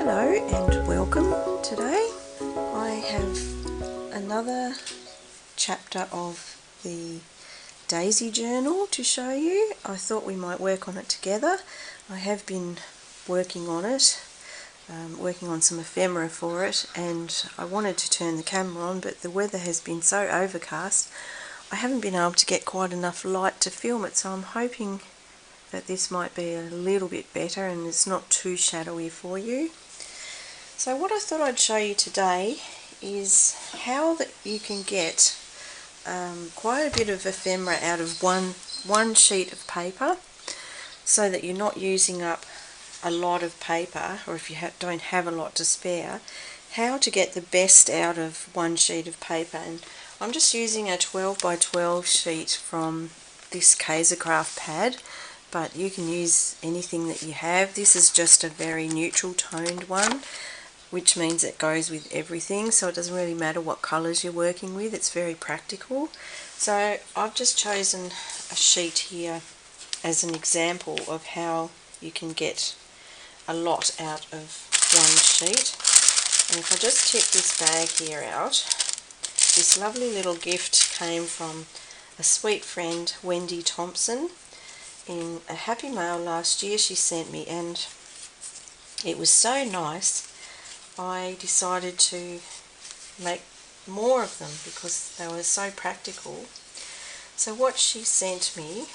Hello and welcome. Today I have another chapter of the Daisy Journal to show you. I thought we might work on it together. I have been working on it, working on some ephemera for it, and I wanted to turn the camera on, but the weather has been so overcast I haven't been able to get quite enough light to film it, so I'm hoping that this might be a little bit better and it's not too shadowy for you. So what I thought I'd show you today is how that you can get quite a bit of ephemera out of one sheet of paper, so that you're not using up a lot of paper, or if you don't have a lot to spare, how to get the best out of one sheet of paper. And I'm just using a 12 by 12 sheet from this Craft pad, but you can use anything that you have. This is just a very neutral toned one, which means it goes with everything, so it doesn't really matter what colours you're working with. It's very practical. So I've just chosen a sheet here as an example of how you can get a lot out of one sheet. And if I just tip this bag here out, this lovely little gift came from a sweet friend, Wendy Thompson, in a happy mail last year she sent me, and it was so nice I decided to make more of them because they were so practical. So what she sent me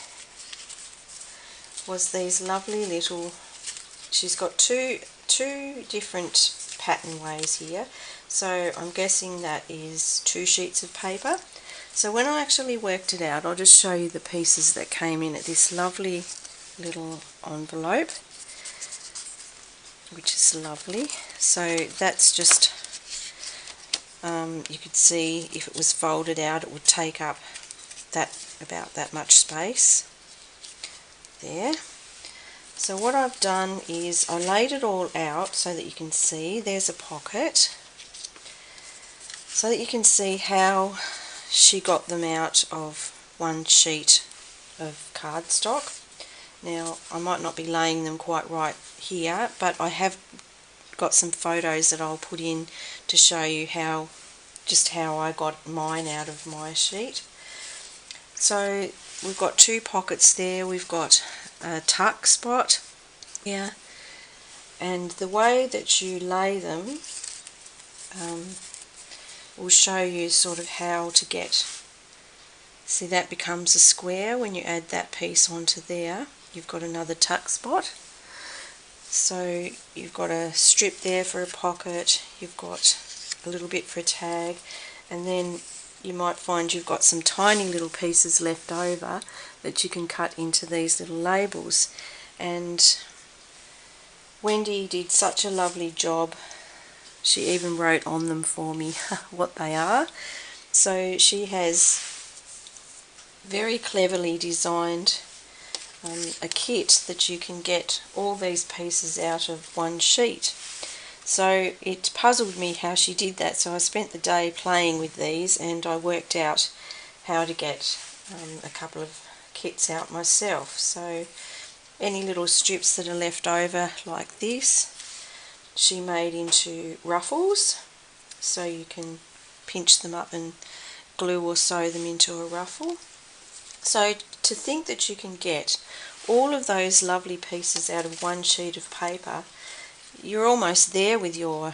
was these lovely little, she's got two different pattern ways here, so I'm guessing that is 2 sheets of paper. So when I actually worked it out, I'll just show you the pieces that came in at this lovely little envelope, which is lovely. So that's just, you could see if it was folded out it would take up about that much space there. So what I've done is I laid it all out so that you can see there's a pocket, so that you can see how she got them out of one sheet of cardstock. Now I might not be laying them quite right here, but I have got some photos that I'll put in to show you just how I got mine out of my sheet. So we've got 2 pockets there, we've got a tuck spot here, and the way that you lay them will show you sort of how to get, see that becomes a square when you add that piece onto there. You've got another tuck spot, so you've got a strip there for a pocket, you've got a little bit for a tag, and then you might find you've got some tiny little pieces left over that you can cut into these little labels. And Wendy did such a lovely job, she even wrote on them for me what they are. So she has very cleverly designed a kit that you can get all these pieces out of one sheet. So it puzzled me how she did that, so I spent the day playing with these and I worked out how to get a couple of kits out myself. So any little strips that are left over like this, she made into ruffles, so you can pinch them up and glue or sew them into a ruffle. So to think that you can get all of those lovely pieces out of one sheet of paper, you're almost there with your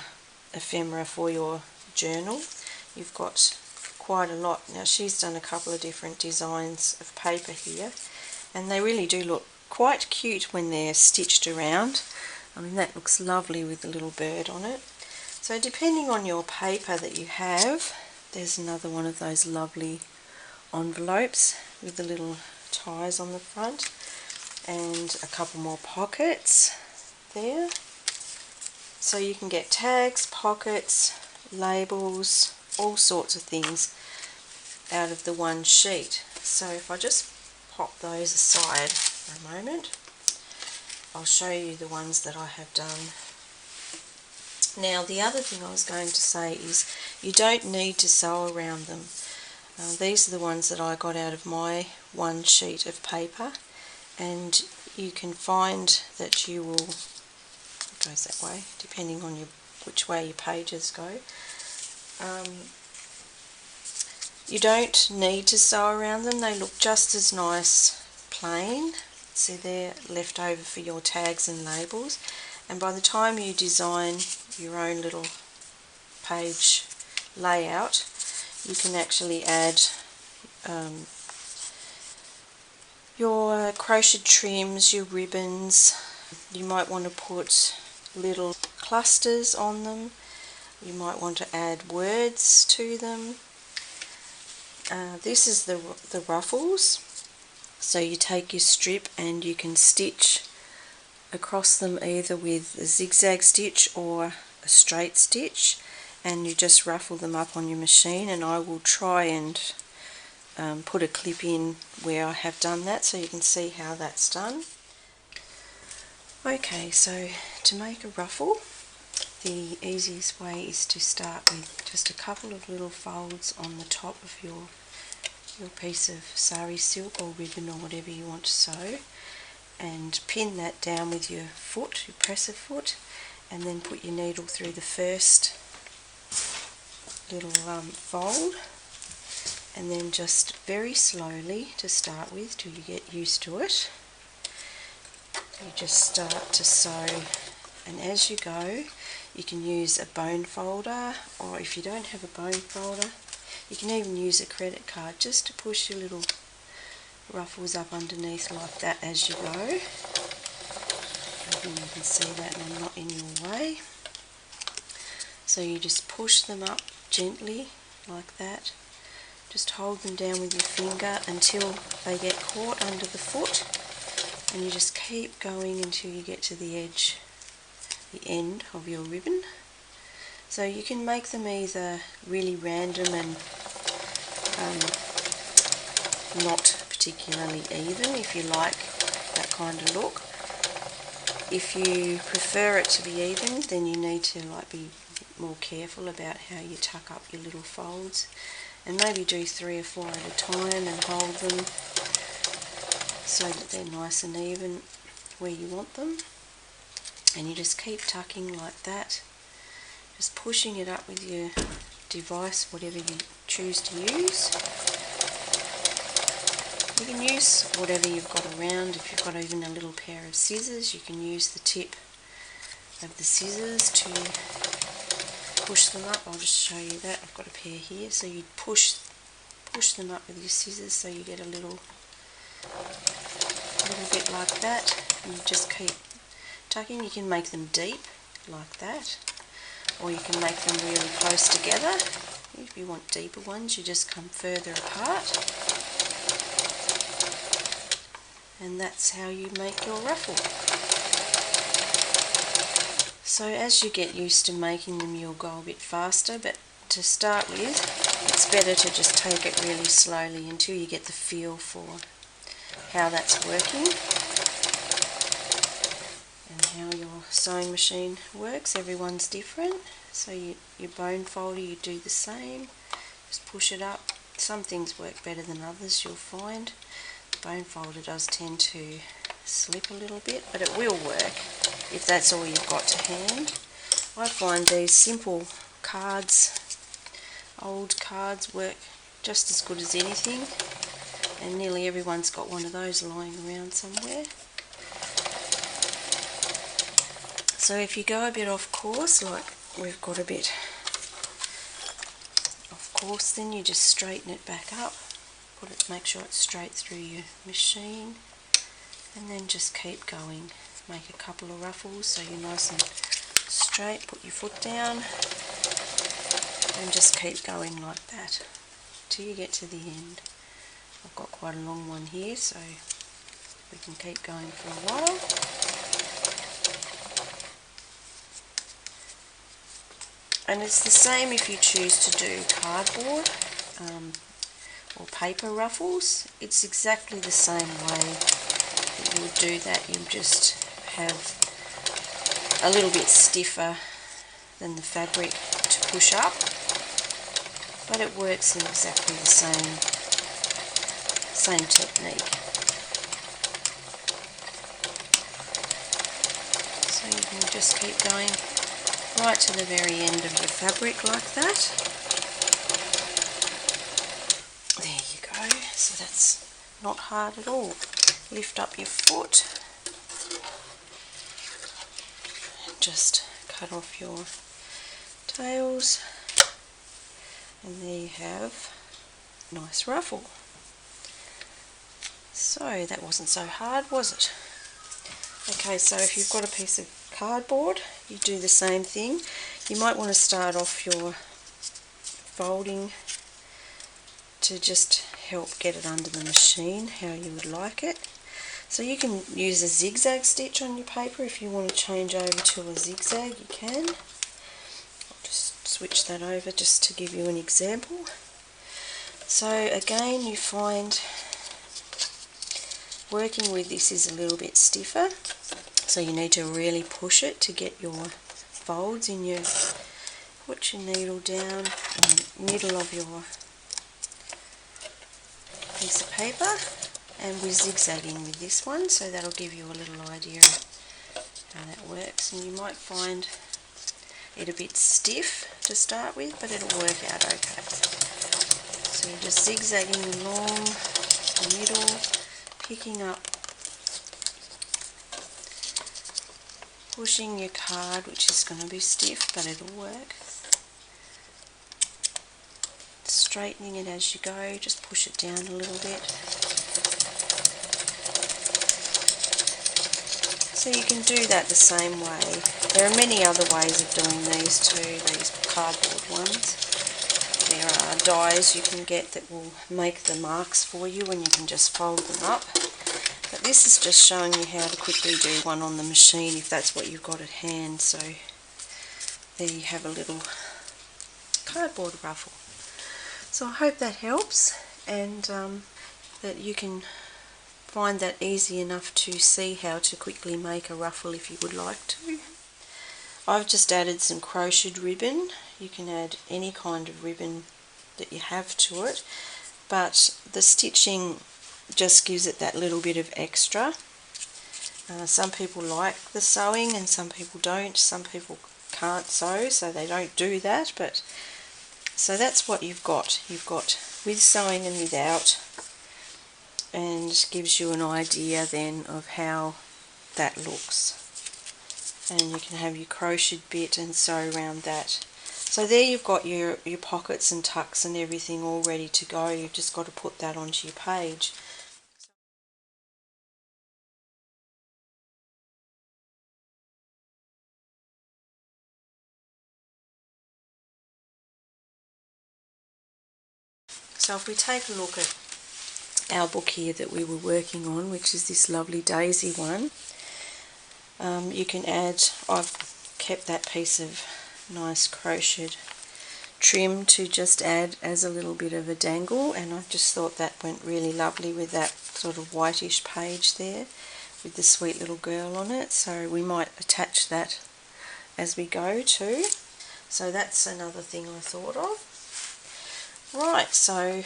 ephemera for your journal. You've got quite a lot. Now she's done a couple of different designs of paper here, and they really do look quite cute when they're stitched around. I mean, that looks lovely with the little bird on it. So depending on your paper that you have, there's another one of those lovely envelopes with the little ties on the front, and a couple more pockets there. So you can get tags, pockets, labels, all sorts of things out of the one sheet. So if I just pop those aside for a moment, I'll show you the ones that I have done. Now the other thing I was going to say is you don't need to sew around them. These are the ones that I got out of my one sheet of paper, and you can find that you will goes that way, depending on which way your pages go. You don't need to sew around them, they look just as nice plain. See, they're left over for your tags and labels, and by the time you design your own little page layout, you can actually add your crochet trims, your ribbons. You might want to put little clusters on them. You might want to add words to them. This is the ruffles. So you take your strip and you can stitch across them either with a zigzag stitch or a straight stitch, and you just ruffle them up on your machine, and I will try and put a clip in where I have done that so you can see how that's done. Okay, so to make a ruffle, the easiest way is to start with just a couple of little folds on the top of your piece of sari silk or ribbon or whatever you want to sew, and pin that down with your foot, your presser foot, and then put your needle through the first little fold, and then just very slowly to start with till you get used to it, you just start to sew, and as you go you can use a bone folder, or if you don't have a bone folder you can even use a credit card just to push your little ruffles up underneath like that as you go. Hoping you can see that and I'm not in your way. So you just push them up gently like that. Just hold them down with your finger until they get caught under the foot, and you just keep going until you get to the edge, the end of your ribbon. So you can make them either really random and not particularly even if you like that kind of look. If you prefer it to be even, then you need to be more careful about how you tuck up your little folds, and maybe do 3 or 4 at a time and hold them so that they're nice and even where you want them. And you just keep tucking like that, just pushing it up with your device, whatever you choose to use. You can use whatever you've got around. If you've got even a little pair of scissors, you can use the tip of the scissors to push them up. I'll just show you that. I've got a pair here. So you push them up with your scissors so you get a little bit like that, and you just keep tucking. You can make them deep like that, or you can make them really close together. If you want deeper ones, you just come further apart, and that's how you make your ruffle. So as you get used to making them, you'll go a bit faster, but to start with it's better to just take it really slowly until you get the feel for how that's working and how your sewing machine works. Everyone's different. So your bone folder, you do the same, just push it up. Some things work better than others, you'll find. The bone folder does tend to slip a little bit, but it will work if that's all you've got to hand. I find these simple cards, old cards, work just as good as anything, and nearly everyone's got one of those lying around somewhere. So if you go a bit off course, like we've got a bit off course, then you just straighten it back up, make sure it's straight through your machine, and then just keep going. Make a couple of ruffles so you're nice and straight. Put your foot down and just keep going like that till you get to the end. I've got quite a long one here, so we can keep going for a while. And it's the same if you choose to do cardboard or paper ruffles. It's exactly the same way that you would do that. You just have a little bit stiffer than the fabric to push up, but it works in exactly the same technique. So So you can just keep going right to the very end of your fabric like that. There you go. So that's not hard at all. Lift up your foot and just cut off your tails, and there you have a nice ruffle. So that wasn't so hard, was it? Okay, so if you've got a piece of cardboard, you do the same thing. You might want to start off your folding to just help get it under the machine how you would like it. So you can use a zigzag stitch on your paper. If you want to change over to a zigzag, you can. I'll just switch that over just to give you an example. So again, you find working with this is a little bit stiffer, so you need to really push it to get your folds in your, put your needle down in the middle of your piece of paper, and we're zigzagging with this one, so that'll give you a little idea of how that works. And you might find it a bit stiff to start with, but it'll work out okay. So you're just zigzagging along the middle, picking up, pushing your card, which is going to be stiff, but it'll work. Straightening it as you go, just push it down a little bit. So you can do that the same way. There are many other ways of doing these too, these cardboard ones. There are dies you can get that will make the marks for you, and you can just fold them up. But this is just showing you how to quickly do one on the machine if that's what you've got at hand. So there you have a little cardboard ruffle. So I hope that helps, and that you can find that easy enough to see how to quickly make a ruffle if you would like to. I've just added some crocheted ribbon. You can add any kind of ribbon that you have to it, but the stitching just gives it that little bit of extra. Some people like the sewing and some people don't. Some people can't sew, so they don't do that, but so that's what you've got. You've got with sewing and without, and gives you an idea then of how that looks. And you can have your crocheted bit and sew around that. So there you've got your pockets and tucks and everything all ready to go. You've just got to put that onto your page. So if we take a look at our book here that we were working on, which is this lovely daisy one, you can add, I've kept that piece of nice crocheted trim to just add as a little bit of a dangle, and I just thought that went really lovely with that sort of whitish page there with the sweet little girl on it. So we might attach that as we go too. So that's another thing I thought of. Right, so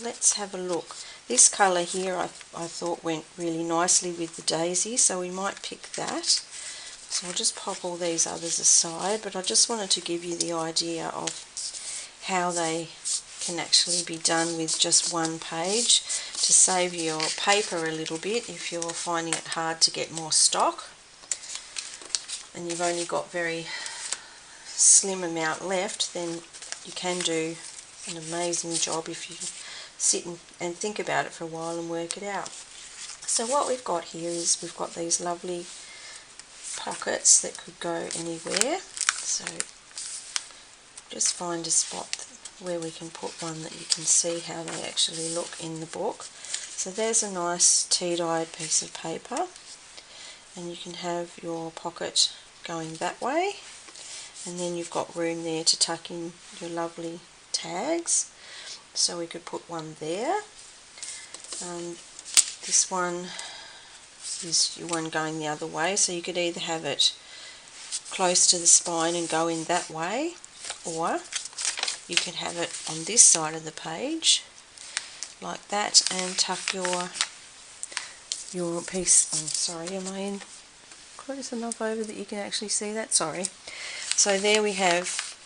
let's have a look. This colour here I thought went really nicely with the daisy, so we might pick that. So I'll just pop all these others aside, but I just wanted to give you the idea of how they can actually be done with just one page to save your paper a little bit if you're finding it hard to get more stock and you've only got very slim amount left. Then you can do an amazing job if you sit and think about it for a while and work it out. So what we've got here is we've got these lovely pockets that could go anywhere. So just find a spot where we can put one that you can see how they actually look in the book. So there's a nice tea-dyed piece of paper, and you can have your pocket going that way, and then you've got room there to tuck in your lovely tags. So we could put one there. This one is your one going the other way, so you could either have it close to the spine and go in that way, or you can have it on this side of the page like that and tuck your piece. Oh, sorry, am I in close enough over that you can actually see that? Sorry. So there we have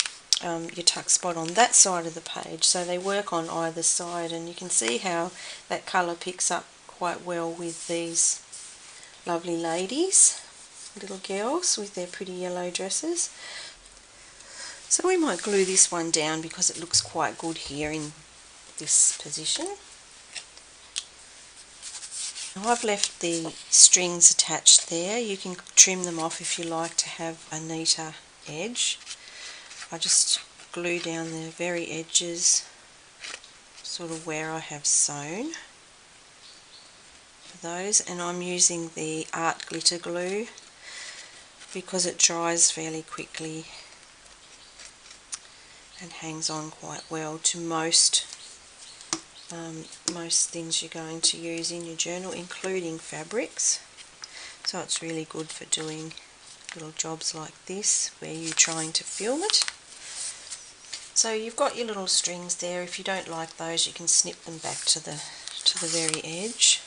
your tuck spot on that side of the page. So they work on either side, and you can see how that colour picks up quite well with these lovely ladies, little girls with their pretty yellow dresses. So we might glue this one down because it looks quite good here in this position. Now I've left the strings attached there. You can trim them off if you like to have a neater edge. I just glue down the very edges, sort of where I have sewn for those, and I'm using the art glitter glue because it dries fairly quickly and hangs on quite well to most things you're going to use in your journal, including fabrics. So it's really good for doing little jobs like this where you're trying to film it. So you've got your little strings there. If you don't like those, you can snip them back to the very edge.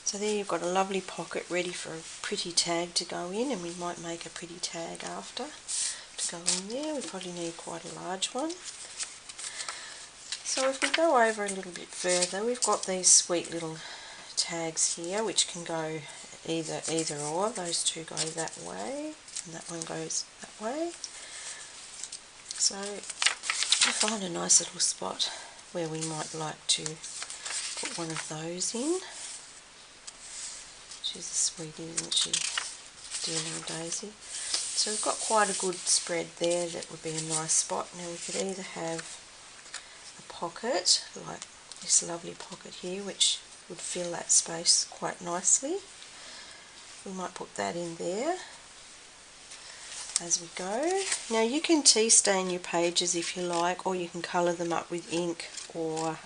So there you've got a lovely pocket ready for a pretty tag to go in, and we might make a pretty tag after to go in there. We probably need quite a large one. So if we go over a little bit further, we've got these sweet little tags here which can go either or. Those two go that way and that one goes that way. So we'll find a nice little spot where we might like to put one of those in. She's a sweetie, isn't she? Dear little Daisy. So we've got quite a good spread there. That would be a nice spot. Now we could either have pocket, like this lovely pocket here, which would fill that space quite nicely. We might put that in there as we go. Now you can tea stain your pages if you like, or you can colour them up with ink or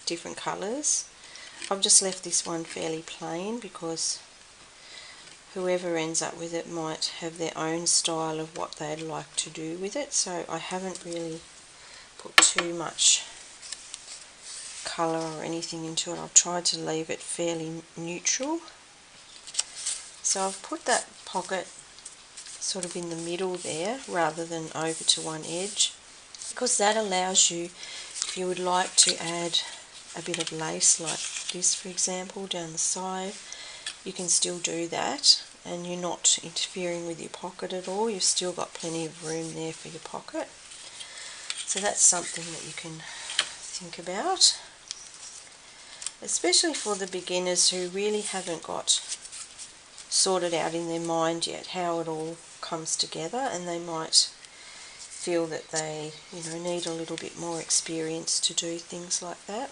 different colours. I've just left this one fairly plain because whoever ends up with it might have their own style of what they'd like to do with it, so I haven't really put too much colour or anything into it. I've tried to leave it fairly neutral. So I've put that pocket sort of in the middle there rather than over to one edge, because that allows you, if you would like to add a bit of lace like this for example down the side, you can still do that and you're not interfering with your pocket at all. You've still got plenty of room there for your pocket. So that's something that you can think about, especially for the beginners who really haven't got sorted out in their mind yet how it all comes together, and they might feel that they need a little bit more experience to do things like that.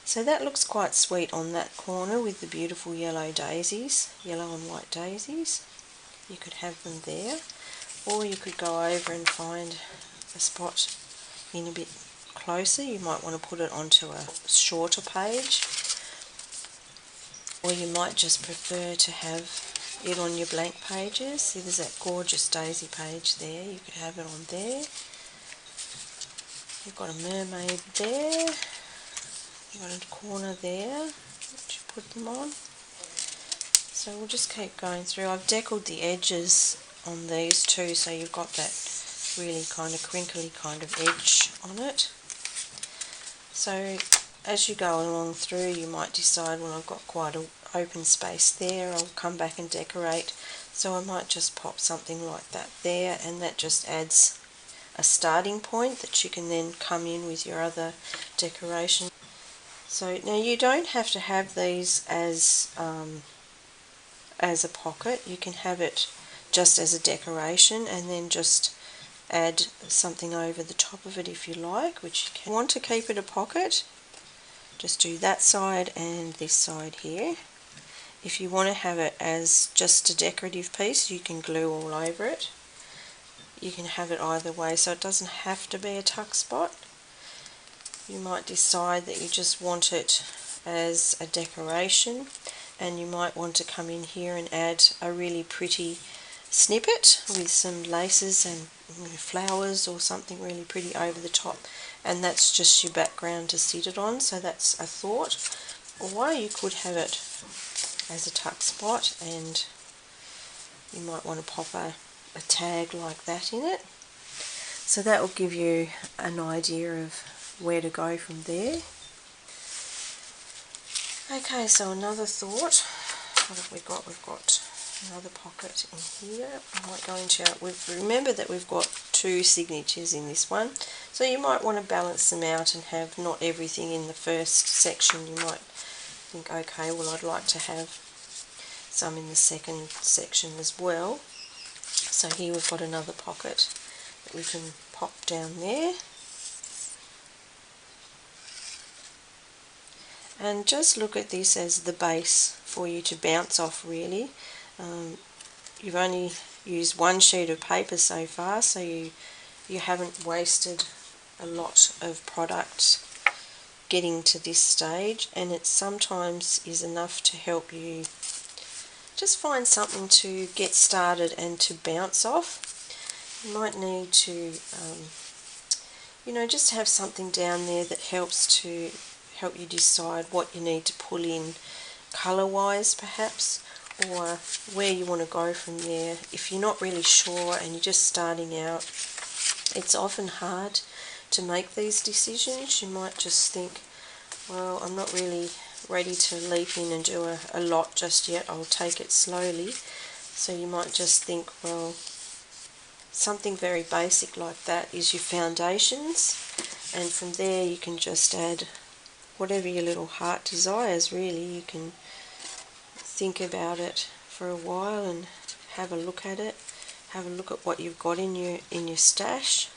So that looks quite sweet on that corner with the beautiful yellow daisies, yellow and white daisies. You could have them there, or you could go over and find a spot in a bit closer. You might want to put it onto a shorter page, or you might just prefer to have it on your blank pages. See, there's that gorgeous daisy page there. You could have it on there. You've got a mermaid there. You've got a corner there which you put them on. So we'll just keep going through. I've deckled the edges on these too, so you've got that really kind of crinkly kind of edge on it. So as you go along through, you might decide, well, I've got quite an open space there, I'll come back and decorate. So I might just pop something like that there, and that just adds a starting point that you can then come in with your other decoration. So now you don't have to have these as a pocket. You can have it just as a decoration and then just add something over the top of it if you like, which you can. Want to keep it a pocket, just do that side and this side here. If you want to have it as just a decorative piece, you can glue all over it. You can have it either way, so it doesn't have to be a tuck spot. You might decide that you just want it as a decoration, and you might want to come in here and add a really pretty snippet with some laces and flowers or something really pretty over the top, and that's just your background to sit it on. So that's a thought. Or you could have it as a tuck spot and you might want to pop a tag like that in it. So that will give you an idea of where to go from there. Okay, so another thought. What have we got? We've got another pocket in here. I might go into remember that we've got 2 signatures in this one, so you might want to balance them out and have not everything in the first section. You might think, okay, well, I'd like to have some in the second section as well. So here we've got another pocket that we can pop down there. And just look at this as the base for you to bounce off, really. You've only used 1 sheet of paper so far, so you haven't wasted a lot of product getting to this stage, and it sometimes is enough to help you just find something to get started and to bounce off. You might need to just have something down there that helps to help you decide what you need to pull in colour wise perhaps, or where you want to go from there. If you're not really sure and you're just starting out, it's often hard to make these decisions. You might just think, well, I'm not really ready to leap in and do a lot just yet, I'll take it slowly. So you might just think, well, something very basic like that is your foundations, and from there you can just add whatever your little heart desires, really. You can think about it for a while and have a look at it, have a look at what you've got in your stash,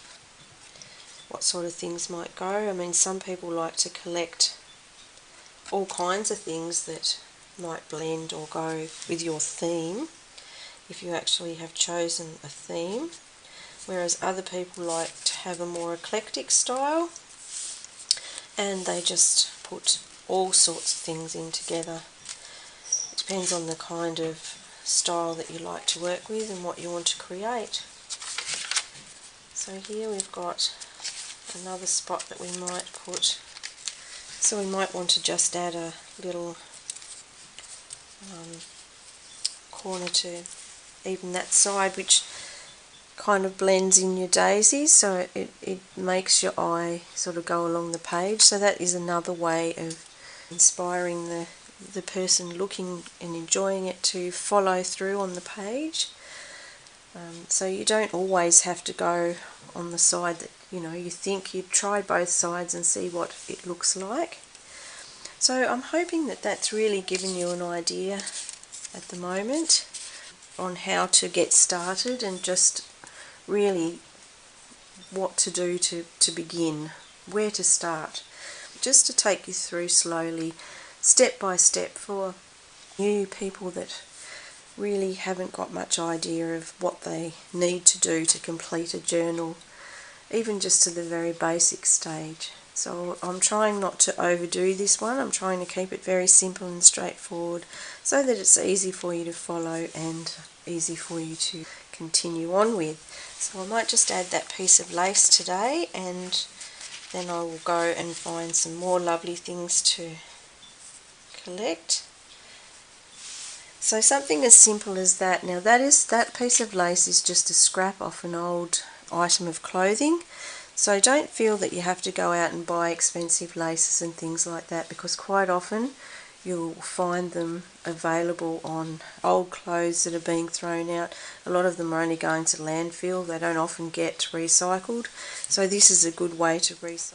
what sort of things might go. I mean, some people like to collect all kinds of things that might blend or go with your theme, if you actually have chosen a theme, whereas other people like to have a more eclectic style and they just put all sorts of things in together. It depends on the kind of style that you like to work with and what you want to create. So here we've got another spot that we might put, so we might want to just add a little corner to even that side, which kind of blends in your daisies, so it makes your eye sort of go along the page. So that is another way of inspiring the person looking and enjoying it to follow through on the page. So you don't always have to go on the side that you think. You'd try both sides and see what it looks like. So I'm hoping that that's really given you an idea at the moment on how to get started and just really what to do to begin, where to start, just to take you through slowly, step by step, for new people that really haven't got much idea of what they need to do to complete a journal, even just to the very basic stage. So I'm trying not to overdo this one. I'm trying to keep it very simple and straightforward so that it's easy for you to follow and easy for you to continue on with. So I might just add that piece of lace today, and then I will go and find some more lovely things to collect. So something as simple as that. Now that piece of lace is just a scrap off an old item of clothing. So don't feel that you have to go out and buy expensive laces and things like that, because quite often you'll find them available on old clothes that are being thrown out. A lot of them are only going to landfill. They don't often get recycled. So this is a good way to recycle.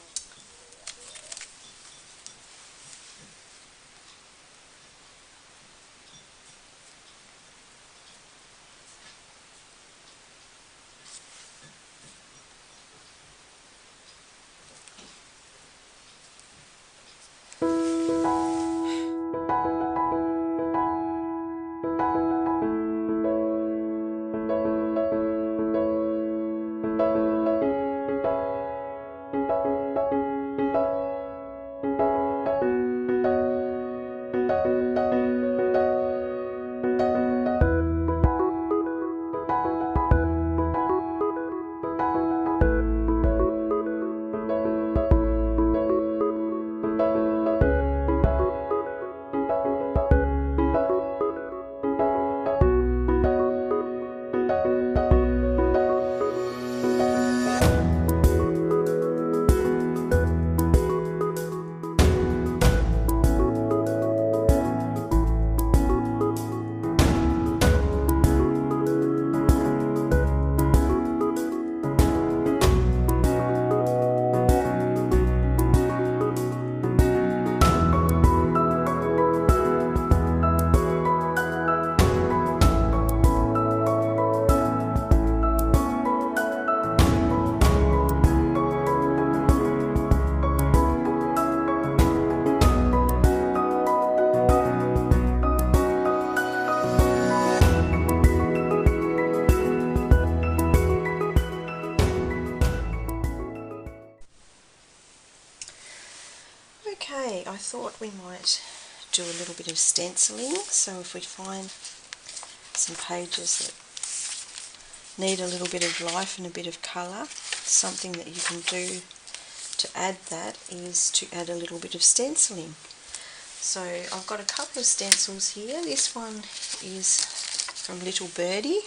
thought we might do a little bit of stenciling. So if we find some pages that need a little bit of life and a bit of colour, something that you can do to add that is to add a little bit of stenciling. So I've got a couple of stencils here. This one is from Little Birdie,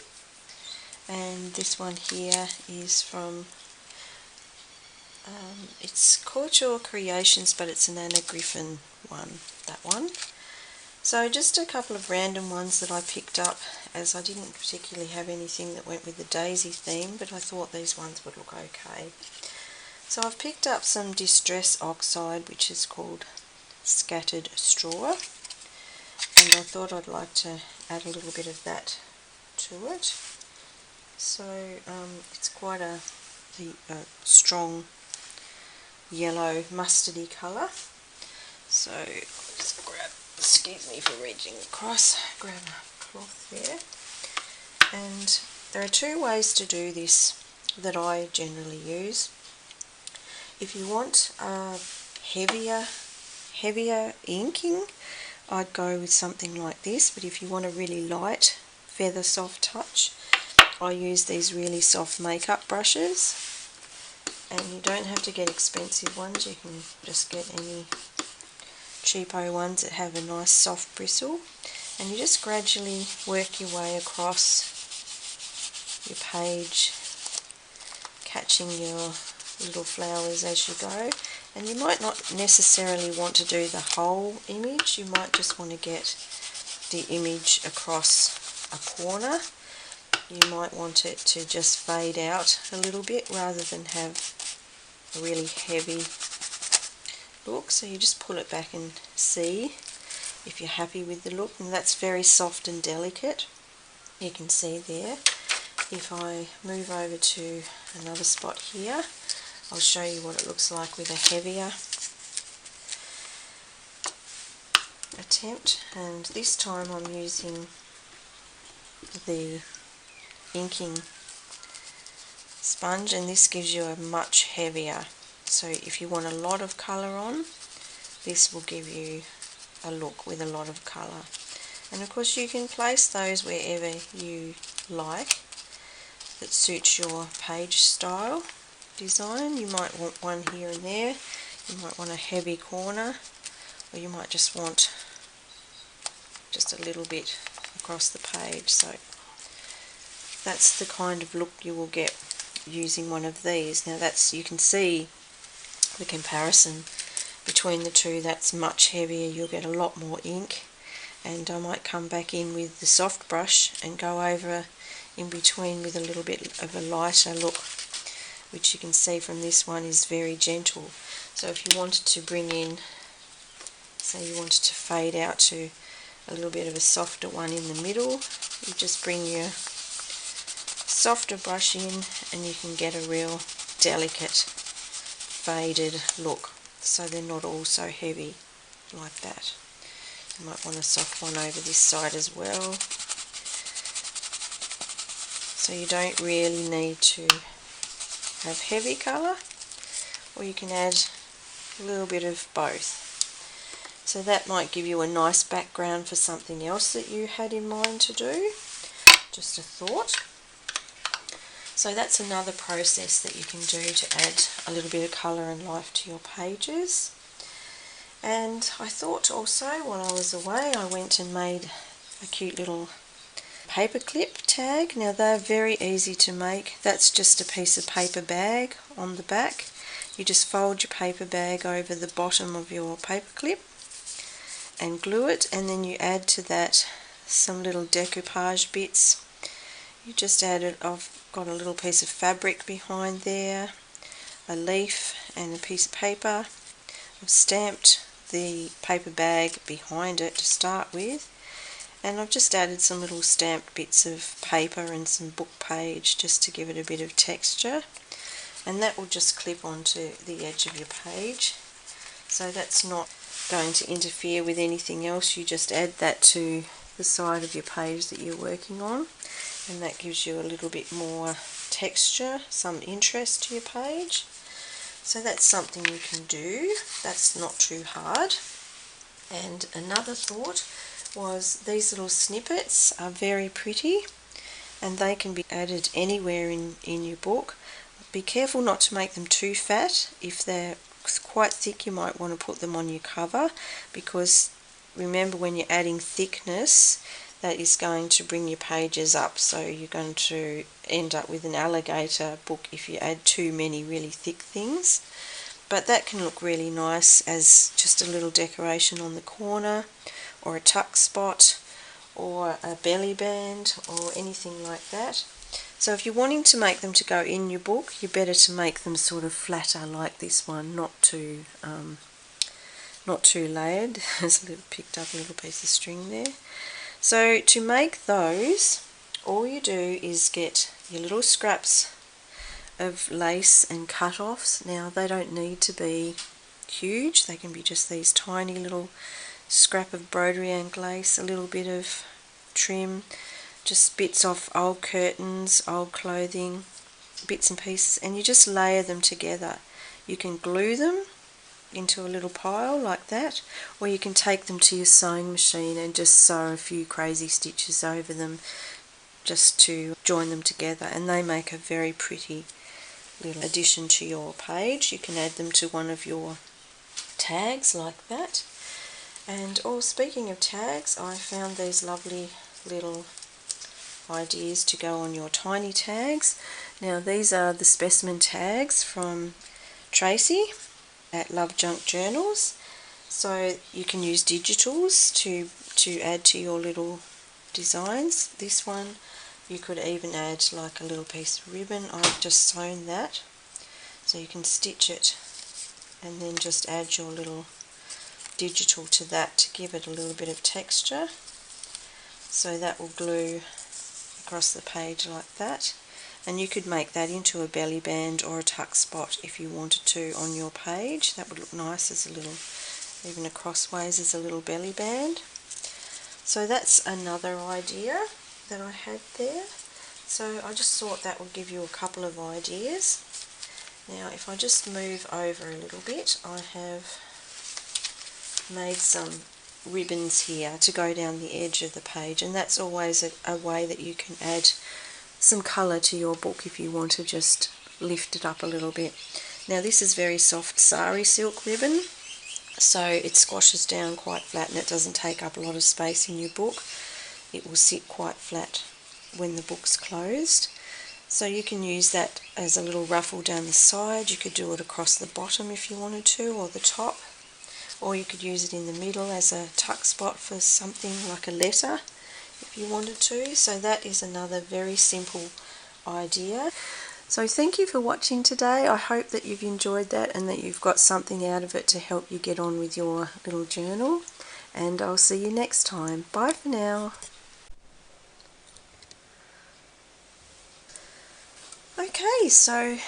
and this one here is from it's Roxy Creations, but it's an Anna Griffin one, that one. So just a couple of random ones that I picked up, as I didn't particularly have anything that went with the daisy theme, but I thought these ones would look okay. So I've picked up some Distress Oxide, which is called Scattered Straw, and I thought I'd like to add a little bit of that to it. So it's quite a strong yellow mustardy colour. So I'll just grab, excuse me for reaching across, grab a cloth there. And there are two ways to do this that I generally use. If you want heavier inking, I'd go with something like this, but if you want a really light feather soft touch, I use these really soft makeup brushes, and you don't have to get expensive ones, you can just get any cheapo ones that have a nice soft bristle, and you just gradually work your way across your page, catching your little flowers as you go. And you might not necessarily want to do the whole image, you might just want to get the image across a corner. You might want it to just fade out a little bit rather than have a really heavy look. So you just pull it back and see if you're happy with the look, and that's very soft and delicate, you can see there. If I move over to another spot here, I'll show you what it looks like with a heavier attempt, and this time I'm using the inking sponge, and this gives you a much heavier, so if you want a lot of colour on, this will give you a look with a lot of colour. And of course you can place those wherever you like that suits your page style design. You might want one here and there, you might want a heavy corner, or you might just want just a little bit across the page. So that's the kind of look you will get using one of these. Now that's, you can see the comparison between the two, that's much heavier, you'll get a lot more ink, and I might come back in with the soft brush and go over in between with a little bit of a lighter look, which you can see from this one is very gentle. So if you wanted to bring in, say you wanted to fade out to a little bit of a softer one in the middle, you just bring your softer brush in and you can get a real delicate faded look, so they're not all so heavy like that. You might want a soft one over this side as well. So you don't really need to have heavy colour, or you can add a little bit of both. So that might give you a nice background for something else that you had in mind to do. Just a thought. So that's another process that you can do to add a little bit of colour and life to your pages. And I thought also, while I was away, I went and made a cute little paperclip tag. Now they're very easy to make. That's just a piece of paper bag on the back. You just fold your paper bag over the bottom of your paperclip and glue it, and then you add to that some little decoupage bits. You just add it, I've got a little piece of fabric behind there, a leaf and a piece of paper. I've stamped the paper bag behind it to start with, and I've just added some little stamped bits of paper and some book page just to give it a bit of texture, and that will just clip onto the edge of your page. So that's not going to interfere with anything else, you just add that to the side of your page that you're working on, and that gives you a little bit more texture, some interest to your page. So that's something you can do, that's not too hard. And another thought was these little snippets are very pretty and they can be added anywhere in your book. Be careful not to make them too fat. If they're quite thick, you might want to put them on your cover, because remember, when you're adding thickness, that is going to bring your pages up, so you're going to end up with an alligator book if you add too many really thick things. But that can look really nice as just a little decoration on the corner, or a tuck spot, or a belly band, or anything like that. So if you're wanting to make them to go in your book, you're better to make them sort of flatter like this one, not too layered. There's picked up a little piece of string there. So to make those, all you do is get your little scraps of lace and cut-offs. Now they don't need to be huge, they can be just these tiny little scrap of broderie lace, a little bit of trim, just bits off old curtains, old clothing, bits and pieces, and you just layer them together. You can glue them into a little pile like that, or you can take them to your sewing machine and just sew a few crazy stitches over them just to join them together, and they make a very pretty little addition to your page. You can add them to one of your tags like that. And speaking of tags, I found these lovely little ideas to go on your tiny tags. Now these are the specimen tags from Tracy at Love Junk Journals. So you can use digitals to add to your little designs. This one you could even add like a little piece of ribbon. I've just sewn that, so you can stitch it and then just add your little digital to that to give it a little bit of texture. So that will glue across the page like that, and you could make that into a belly band or a tuck spot if you wanted to on your page. That would look nice as a little, even a crossways as a little belly band. So that's another idea that I had there. So I just thought that would give you a couple of ideas. Now if I just move over a little bit, I have made some ribbons here to go down the edge of the page, and that's always a way that you can add some colour to your book if you want to just lift it up a little bit. Now this is very soft sari silk ribbon, so it squashes down quite flat and it doesn't take up a lot of space in your book. It will sit quite flat when the book's closed. So you can use that as a little ruffle down the side. You could do it across the bottom if you wanted to, or the top, or you could use it in the middle as a tuck spot for something like a letter if you wanted to. So that is another very simple idea. So thank you for watching today. I hope that you've enjoyed that and that you've got something out of it to help you get on with your little journal, and I'll see you next time. Bye for now. Okay, so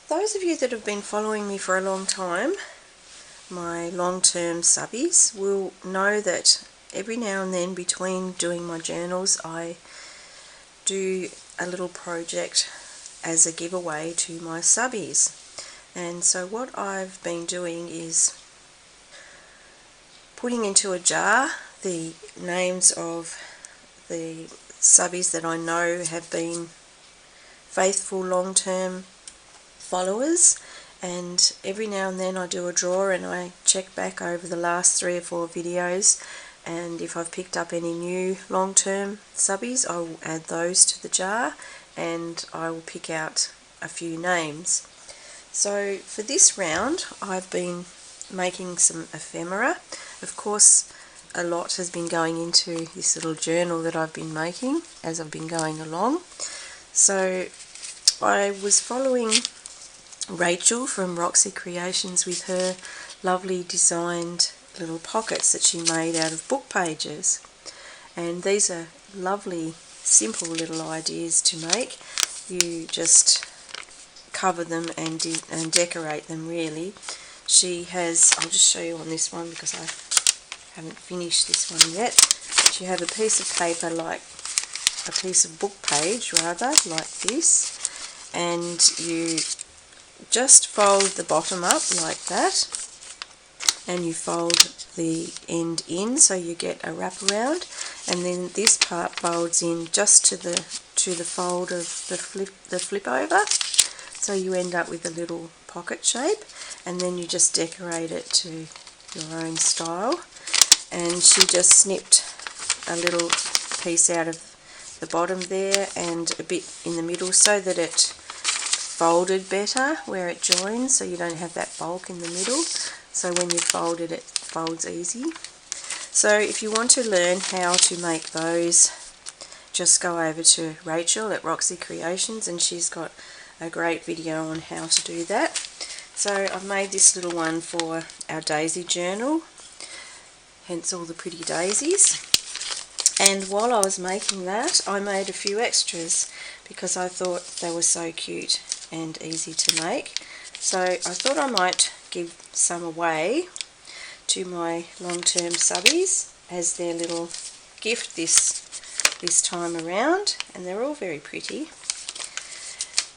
those of you that have been following me for a long time, my long-term subbies, will know that every now and then between doing my journals I do a little project as a giveaway to my subbies. And so what I've been doing is putting into a jar the names of the subbies that I know have been faithful long-term followers, and every now and then I do a draw and I check back over the last 3 or 4 videos, and if I've picked up any new long-term subbies I will add those to the jar and I will pick out a few names. So for this round I've been making some ephemera. Of course a lot has been going into this little journal that I've been making as I've been going along. So I was following Rachel from Roxy Creations with her lovely designed little pockets that she made out of book pages, and these are lovely simple little ideas to make. You just cover them and decorate them really. She has, I'll just show you on this one because I haven't finished this one yet, but you have a piece of paper, like a piece of book page rather, like this, and you just fold the bottom up like that, and you fold the end in so you get a wraparound, and then this part folds in just to the fold of the flip over, so you end up with a little pocket shape, and then you just decorate it to your own style. And she just snipped a little piece out of the bottom there and a bit in the middle so that it folded better where it joins, so you don't have that bulk in the middle, so when you fold it, it folds easy. So if you want to learn how to make those, just go over to Rachel at Roxy Creations, and she's got a great video on how to do that. So I've made this little one for our daisy journal, hence all the pretty daisies. And while I was making that, I made a few extras because I thought they were so cute and easy to make. So I thought I might give some away to my long-term subbies as their little gift this time around, and they're all very pretty.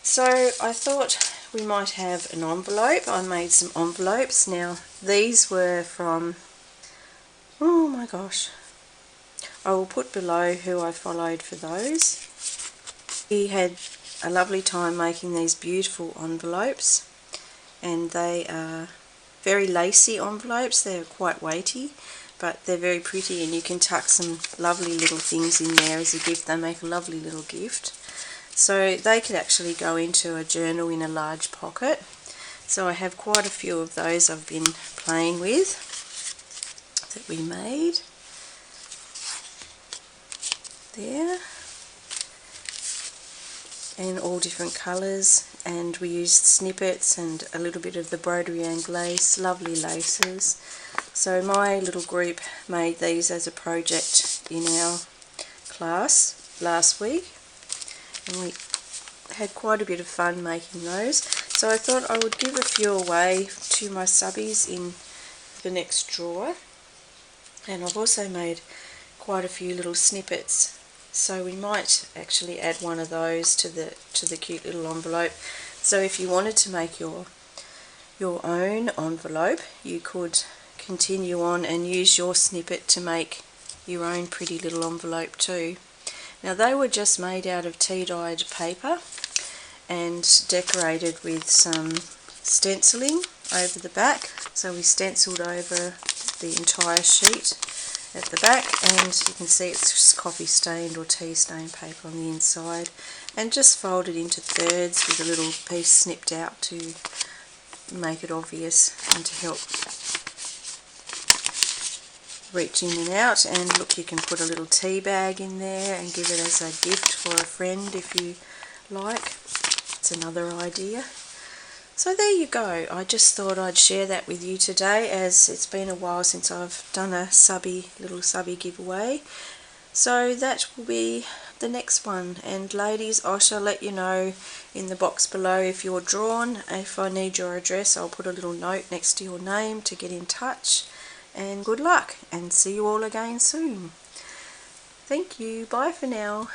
So I thought we might have an envelope. I made some envelopes. Now these were from, oh my gosh, I will put below who I followed for those. We had a lovely time making these beautiful envelopes, and they are very lacy envelopes. They're quite weighty, but they're very pretty, and you can tuck some lovely little things in there as a gift. They make a lovely little gift. So they could actually go into a journal in a large pocket. So I have quite a few of those I've been playing with that we made. There, and all different colours, and we used snippets and a little bit of the Broderian lace, lovely laces. So my little group made these as a project in our class last week, and we had quite a bit of fun making those. So I thought I would give a few away to my subbies in the next drawer, and I've also made quite a few little snippets. So we might actually add one of those to the cute little envelope. So if you wanted to make your own envelope, you could continue on and use your snippet to make your own pretty little envelope too. Now they were just made out of tea-dyed paper and decorated with some stenciling over the back. So we stenciled over the entire sheet at the back, and you can see it's just coffee stained or tea stained paper on the inside, and just folded into thirds with a little piece snipped out to make it obvious and to help reach in and out. And look, you can put a little tea bag in there and give it as a gift for a friend if you like. It's another idea. So there you go. I just thought I'd share that with you today, as it's been a while since I've done a little subby giveaway. So that will be the next one. And ladies, I shall let you know in the box below if you're drawn. If I need your address, I'll put a little note next to your name to get in touch. And good luck, and see you all again soon. Thank you. Bye for now.